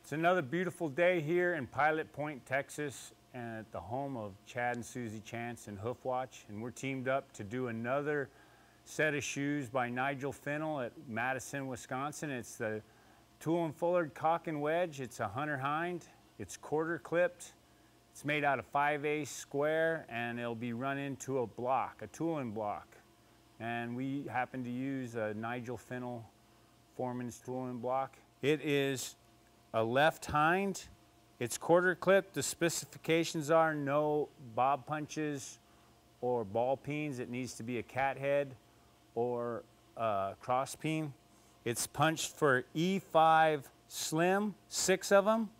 It's another beautiful day here in Pilot Point, Texas, and at the home of Chad and Susie Chance and Hoofwatch, and we're teamed up to do another set of shoes by Nigel Fennell at Madison, Wisconsin. It's the Tool and Fuller Caulk and Wedge. It's a Hunter Hind. It's quarter clipped. It's made out of 5/8 square, and it'll be run into a block, a tooling block. And we happen to use a Nigel Fennell Foreman's tooling block. It is a left hind. It's quarter clipped. The specifications are no bob punches or ball peens. It needs to be a cat head or a cross peen. It's punched for E5 slim, 6 of them.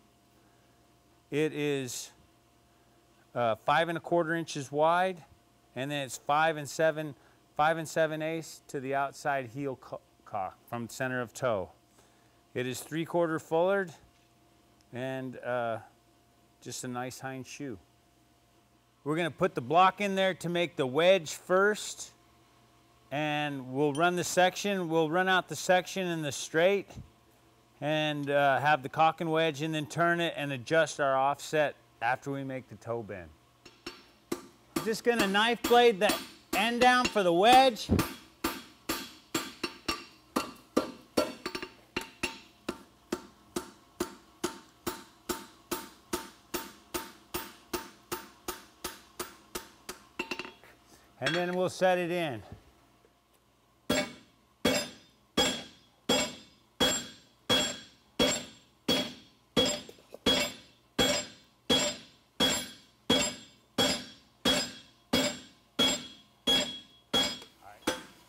It is 5 1/4 inches wide, and then it's 5 7/8 to the outside heel caulk from center of toe. It is 3/4 fullered and just a nice hind shoe. We're going to put the block in there to make the wedge first, and we'll run the section. We'll run out the section in the straight and have the caulk and wedge, and then turn it and adjust our offset after we make the toe bend. Just going to knife blade the end down for the wedge. And then we'll set it in.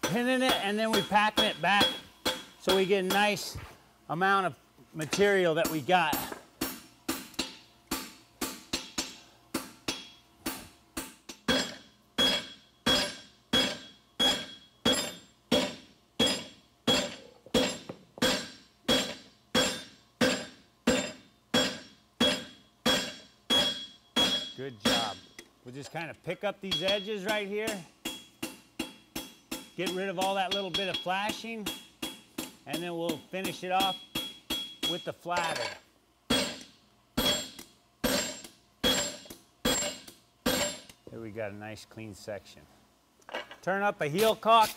Pinning it, and then we packing it back so we get a nice amount of material that we got. Good job. We'll just kind of pick up these edges right here. Get rid of all that little bit of flashing, and then we'll finish it off with the flatter. Here we got a nice clean section. Turn up a heel caulk.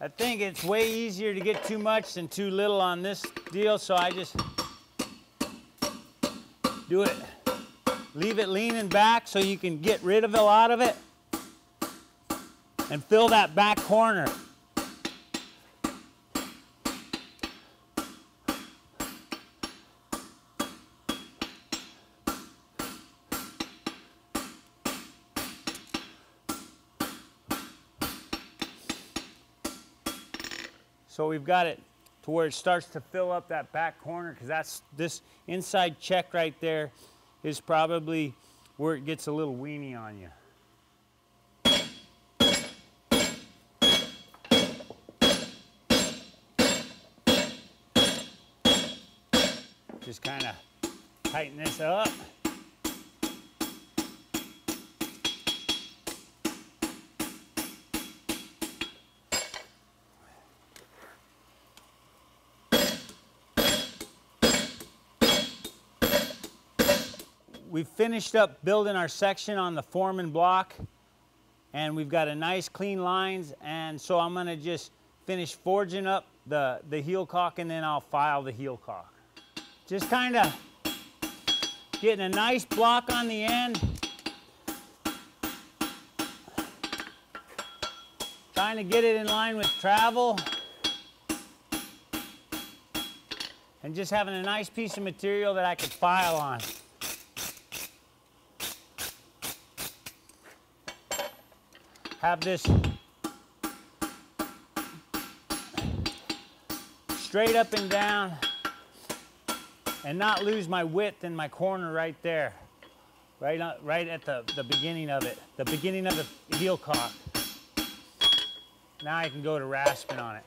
I think it's way easier to get too much than too little on this deal, so I just do it. Leave it leaning back so you can get rid of a lot of it and fill that back corner. So we've got it to where it starts to fill up that back corner, because that's this inside check right there is probably where it gets a little weenie on you. Just kind of tighten this up. We've finished up building our section on the Foreman block, and we've got a nice clean lines, and so I'm going to just finish forging up the heel caulk, and then I'll file the heel caulk. Just kind of getting a nice block on the end. Trying to get it in line with travel. And just having a nice piece of material that I could file on. Have this straight up and down, and not lose my width in my corner right there, right at the beginning of it, the beginning of the heel caulk. Now I can go to rasping on it.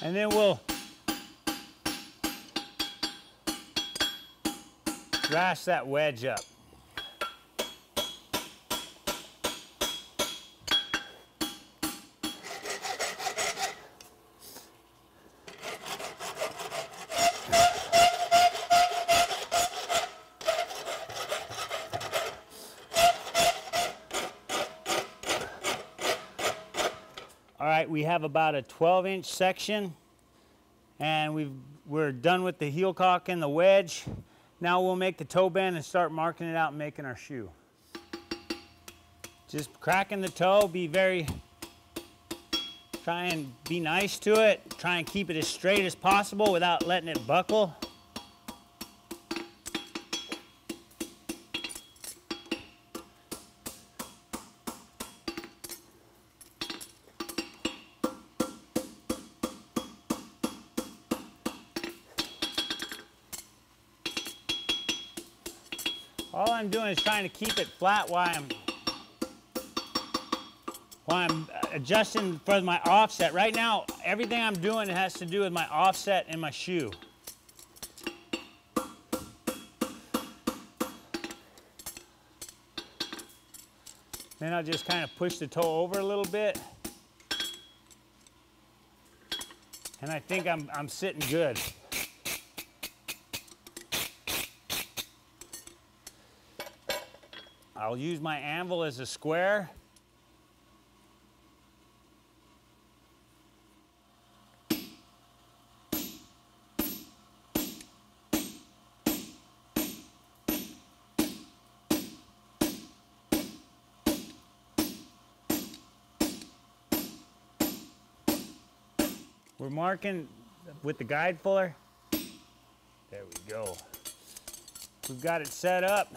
And then we'll rash that wedge up. All right, we have about a 12-inch section, and we're done with the heel caulk and the wedge. Now we'll make the toe bend and start marking it out and making our shoe. Just cracking the toe, try and be nice to it. Try and keep it as straight as possible without letting it buckle. All I'm doing is trying to keep it flat while I'm adjusting for my offset. Right now, everything I'm doing has to do with my offset in my shoe. Then I'll just kind of push the toe over a little bit. And I think I'm sitting good. I'll use my anvil as a square. We're marking with the guide fuller. There we go. We've got it set up.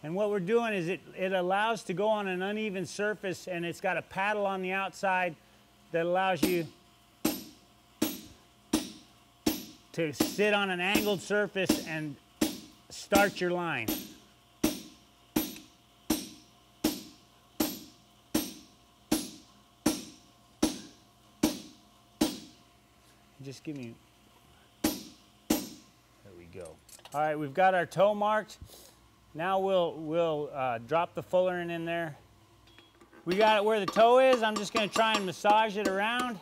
And what we're doing is it allows to go on an uneven surface, and it's got a paddle on the outside that allows you to sit on an angled surface and start your line. Just give me, there we go. All right, we've got our toe marked. Now we'll drop the fullering in there. We got it where the toe is. I'm just going to try and massage it around.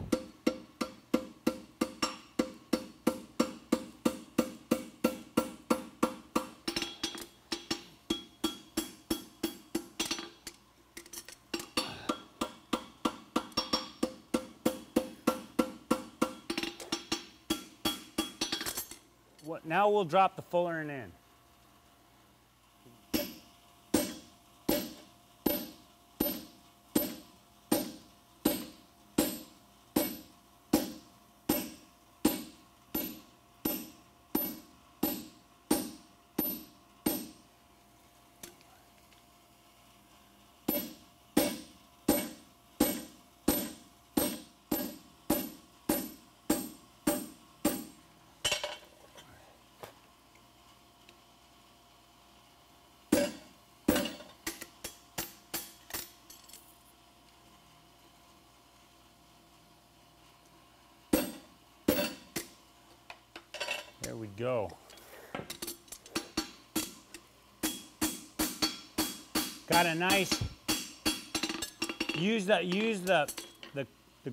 Now we'll drop the fullering in. There we go. Got a nice, use the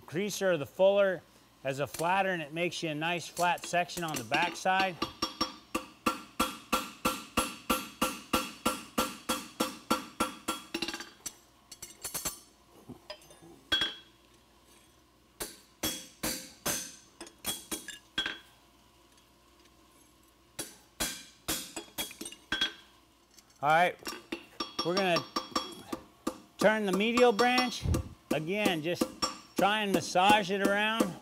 creaser or the fuller as a flatter, and it makes you a nice flat section on the back side. All right, we're gonna turn the medial branch. Again, just try and massage it around.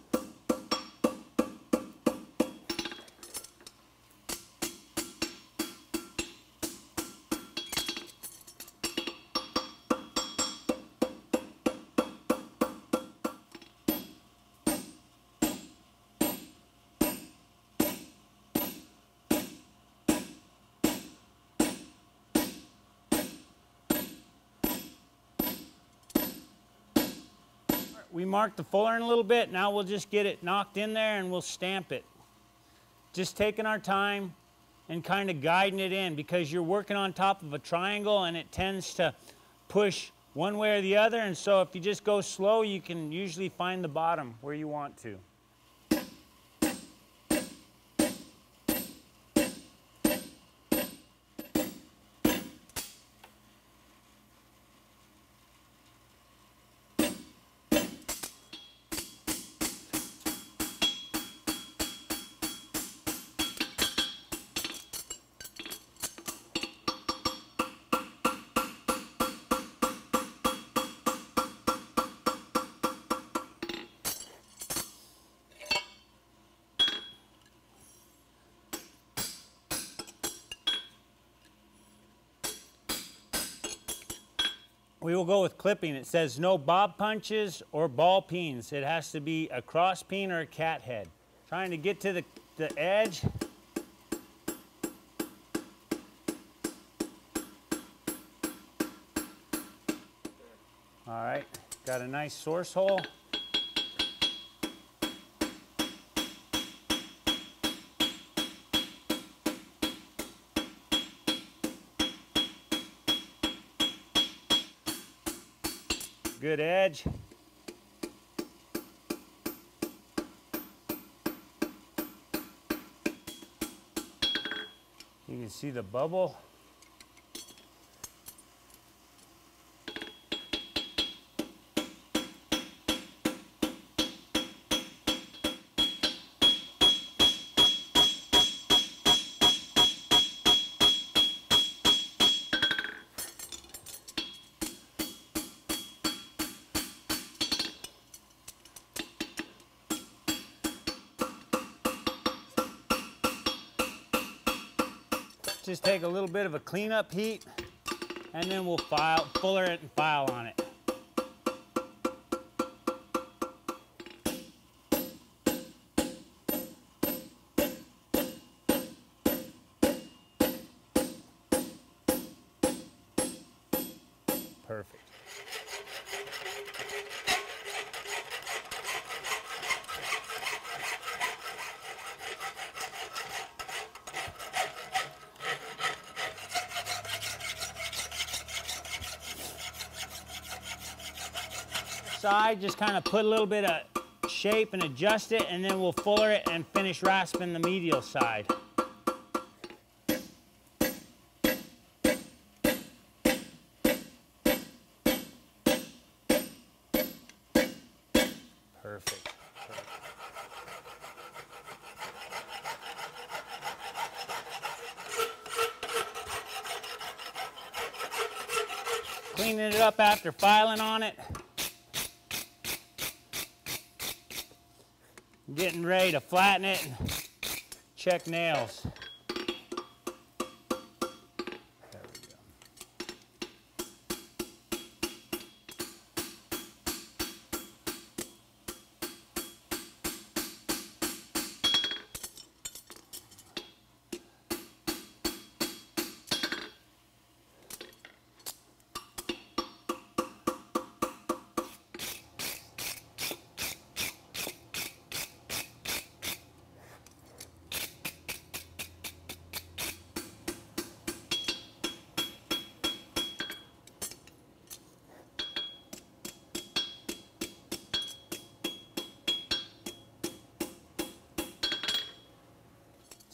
we marked the fuller in a little bit. Now we'll just get it knocked in there and we'll stamp it. Just taking our time and kind of guiding it in, because you're working on top of a triangle and it tends to push one way or the other. And so if you just go slow, you can usually find the bottom where you want to. We will go with clipping. It says no bob punches or ball peens. It has to be a cross peen or a cat head. Trying to get to the edge. All right, got a nice source hole. Good edge. You can see the bubble. Just take a little bit of a cleanup heat, and then we'll fuller it and file on it. Perfect. Side, just kind of put a little bit of shape and adjust it, and then we'll fuller it and finish rasping the medial side. Perfect. Cleaning it up after filing on it. Getting ready to flatten it and check nails. There we go.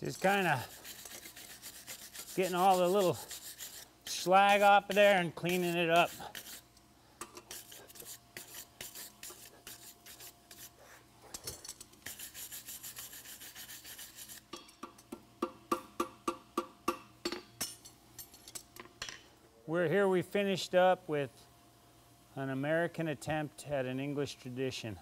Just kind of getting all the little slag off of there and cleaning it up. We finished up with an American attempt at an English tradition.